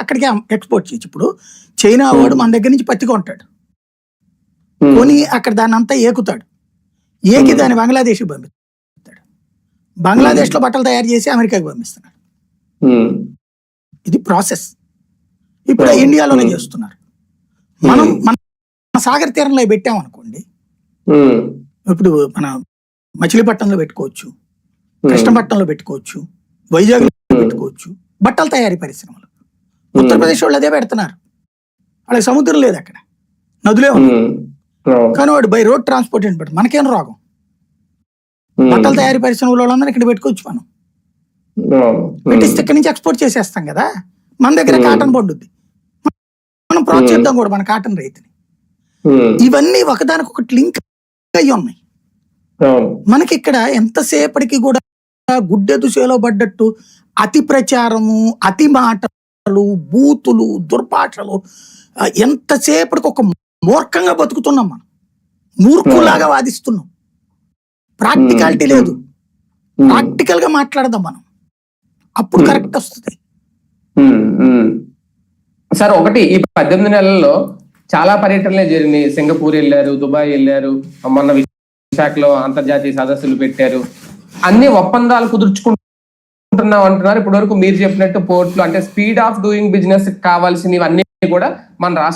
అక్కడికి ఎక్స్పోర్ట్ చేయొచ్చు. ఇప్పుడు చైనా వాడు మన దగ్గర నుంచి పత్తి కొంటాడు, కొని అక్కడ దాన్ని అంతా ఏకుతాడు, ఏకి దాన్ని బంగ్లాదేశ్కి పంపిస్తాడు, బంగ్లాదేశ్లో బట్టలు తయారు చేసి అమెరికాకి పంపిస్తున్నాడు. ఇది ప్రాసెస్. ఇప్పుడు ఇండియాలోనే చేస్తున్నారు. మనం మన సాగర్ తీరంలో పెట్టామనుకోండి, ఇప్పుడు మన మచిలీపట్నంలో పెట్టుకోవచ్చు, కృష్ణపట్నంలో పెట్టుకోవచ్చు, వైజాగ్లో పెట్టుకోవచ్చు. బట్టల తయారీ పరిశ్రమలు ఉత్తరప్రదేశ్ వాళ్ళు అదే పెడుతున్నారు. వాళ్ళకి సముద్రం లేదు, అక్కడ నదులే ఉన్నాయి, కానీ వాడు బై రోడ్ ట్రాన్స్పోర్ట్ పెడతాడు. మనకేం రోగం? బట్టల తయారీ పరిశ్రమల వాళ్ళందరూ ఇక్కడ పెట్టుకోవచ్చు. మనం పెట్టిస్తే ఇక్కడి నుంచి ఎక్స్పోర్ట్ చేసేస్తాం కదా. మన దగ్గర కాటన్ పండుద్ది, మనం ప్రోత్సహిద్దాం కూడా మన కాటన్ రైతుని. ఇవన్నీ ఒకదానికొకటి లింక్ అయ్యి ఉన్నాయి. మనకి ఇక్కడ ఎంతసేపటికి కూడా గుడ్డెదు చేలో పడ్డట్టు అతి ప్రచారము, అతి మాటలు, బూతులు, దుర్పాటలు, ఎంతసేపటికి ఒక మూర్ఖంగా బతుకుతున్నాం. మనం మూర్ఖులాగా వాదిస్తున్నాం. ప్రాక్టికాలిటీ లేదు. ప్రాక్టికల్ గా మాట్లాడదాం మనం, అప్పుడు కరెక్ట్ వస్తుంది. సార్, ఒకటి ఈ 18 నెలల్లో చాలా పర్యటనలే జరిగినాయి. సింగపూర్ వెళ్ళారు, దుబాయ్ వెళ్ళారు, మొన్న విశాఖలో అంతర్జాతీయ సదస్సులు పెట్టారు. అన్ని ఒప్పందాలు కుదుర్చుకుంటున్నాం అంటున్నారు. ఇప్పటి వరకు మీరు చెప్పినట్టు పోర్ట్లు అంటే స్పీడ్ ఆఫ్ డూయింగ్ బిజినెస్ కావాల్సినవి అన్ని కూడా మన రాష్ట్ర